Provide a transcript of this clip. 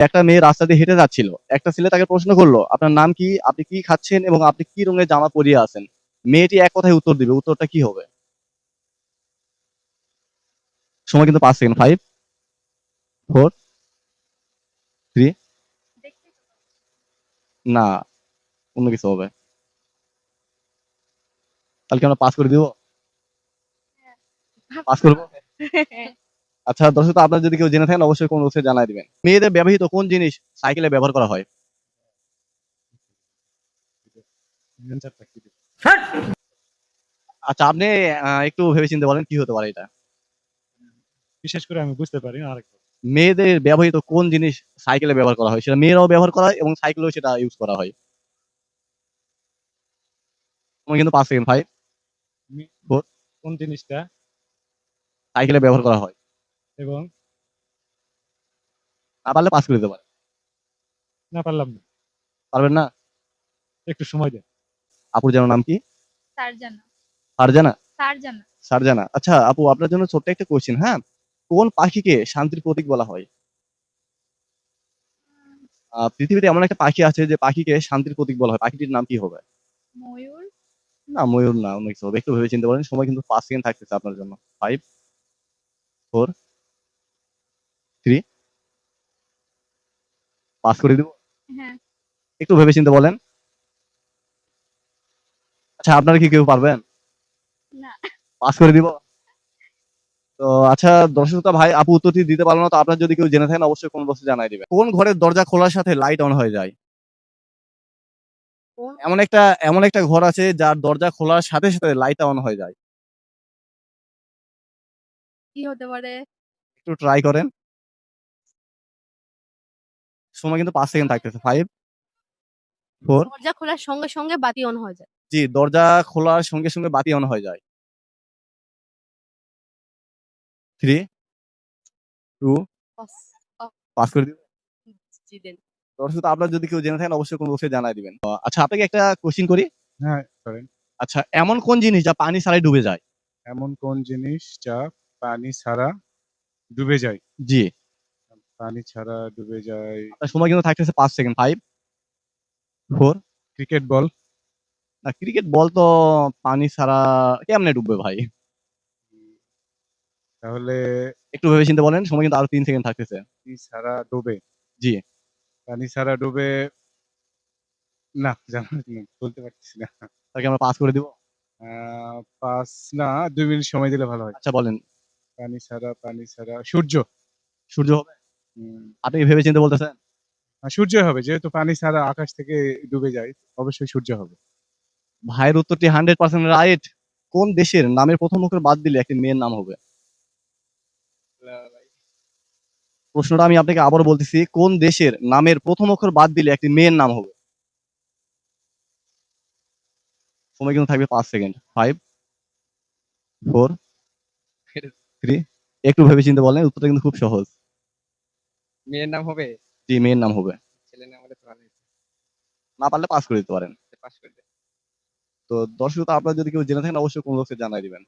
একটা মেয়ে রাস্তা দিয়ে হেঁটে যাচ্ছিল। একটা ছেলে তাকে প্রশ্ন করলো, "আপনার নাম কি? আপনি কি খাচ্ছেন এবং আপনি কি রঙের জামা পরিয়ে আছেন?" মেয়েটি এক কথায় উত্তর দিবে। উত্তরটা কি হবে? সময় কিন্তু ৫ সেকেন্ড। ৫, ৪, ৩ না, অন্য কিছু হবে। তাহলে কি আমরা পাস করে দিব? পাস করব? আচ্ছা দর্শক, আপনারা যদি কেউ জেনে থাকেন অবশ্যই কমেন্ট বক্সে জানায় দিবেন। মেয়েদের ব্যবহৃত কোন জিনিস সাইকেলে ব্যবহার করা হয়? আচ্ছা আপনি একটু ভেবে চিন্তে বলেন কি হতে পারে এটা? বিশেষ করে আমি বুঝতে পারি না আরেকটা। মেয়েদের ব্যবহৃত কোন জিনিস সাইকেলে ব্যবহার করা হয়? সেটা মেয়েরাও ব্যবহার করা হয় এবং সাইকেলেও সেটা ইউজ করা হয়। সময় কিন্তু ৫ সেকেন্ড। ৫, মি ৪ কোন জিনিসটা সাইকেলে ব্যবহার করা হয়। এবং না পারলে পাস করে দিতে পারেন। না পারলাম না। পারবেন না? একটু সময় দেন। আপুর যেন নাম কি? সারজানা। ফারজানা? সারজানা। সারজানা। আচ্ছা আপু, আপনার জন্য ছোট্ট একটা কোয়েশ্চেন, হ্যাঁ? কোন পাখিকে শান্তির প্রতীক বলা হয়? পৃথিবীতে এমন একটা পাখি আছে যে পাখিকে শান্তির প্রতীক বলা হয়। পাখিটির নাম কি হবে? ময়ূর। না, ময়ূর না, অন্য কিছু হবে। একটু ভেবে চিন্তে বলেন। সময় কিন্তু ৫ সেকেন্ড থাকতেছে আপনার জন্য। ৫, ৪, ৩ পাস করে দিব? হ্যাঁ। একটু ভেবে চিন্তে বলেন। আচ্ছা আপনারা কি কেউ পারবেন? না। পাস করে দিব? তো আচ্ছা দর্শক শ্রোতা ভাই, আপু উত্তরটি দিতে পারল না। তো আপনারা যদি কেউ জেনে থাকেন অবশ্যই কমেন্ট বক্সে জানায় দিবেন। কোন ঘরের দরজা খোলার সাথে লাইট অন হয়ে যায়? কোন এমন একটা ঘর আছে যার দরজা খোলার সাথে, সাথে লাইটটা অন হয়ে যায়। কি হতে পারে? একটু ট্রাই করেন। সময় কিন্তু ৫ সেকেন্ড থাকতেছে। ৫, ৪ দরজা খোলার সঙ্গে সঙ্গে বাতি অন হয়ে যায়। জি, দরজা খোলার সঙ্গে, সঙ্গে বাতি অন হয়ে যায়। ৩, 2 অস অ পাস করে দিব? জি দেন। দর্শক আপনারা যদি কেউ জেনে থাকেন অবশ্যই কমেন্ট বক্সে জানায় দিবেন। আচ্ছা আপনাকে একটা কোয়েশ্চেন করি। হ্যাঁ, করেন। আচ্ছা এমন কোন জিনিস যা পানি ছাড়াই ডুবে যায়? এমন কোন জিনিস যা পানি ছাড়া ডুবে যায়? জি, পানি ছাড়া ডুবে যায়। আপনার সময় কিন্তু থাকতেছে ৫ সেকেন্ড। ৫, ৪ cricket ball. না, ক্রিকেট বল তো পানি ছাড়া কেমনে ডুববে ভাই? তাহলে একটু ভেবে চিন্তে বলেন। সময় কিন্তু আরো ৩ সেকেন্ড থাকতেছে। পানি ছাড়া ডুবে। জি, পানি ছাড়া ডুবে। না, বলতে পারতেছি না। তাকে আমরা পাস করে দিব? ৫ না, ২ মিনিট সময় দিলে ভালো হয়। আচ্ছা বলেন। পানি ছাড়া সূর্য। সূর্য হবে? হুম, আপনি কি ভেবে চিন্তে বলতেছেন? সূর্যই হবে। যেহেতু পানি ছাড়া আকাশ থেকে ডুবে যায়, অবশ্যই সূর্য হবে। ভাইয়ের উত্তরটি 100% রাইট। কোন দেশের নামের ১ম অক্ষর বাদ দিলে একটি মেয়ের নাম হবে? প্রশ্নটা আমি আপনাকে আবারও বলতেছি, কোন দেশের নামের ১ম অক্ষর বাদ দিলে একটি মেয়ের নাম হবে? সময় কিন্তু থাকবে ৫ সেকেন্ড। ৫, ৪ 3 একটু ভেবে চিন্তে বলেন। উত্তরটা কিন্তু খুব সহজ। মেয়ের নাম হবে? জি, মেয়ের নাম হবে। ছেলের নাম হলে তো ভালোই হতো। না পারলে পাস করে দিতে পারেন। পাস করে দে। তো দর্শক আপনারা যদি কেউ জেনে থাকেন অবশ্যই কমেন্ট বক্সে জানায় দিবেন।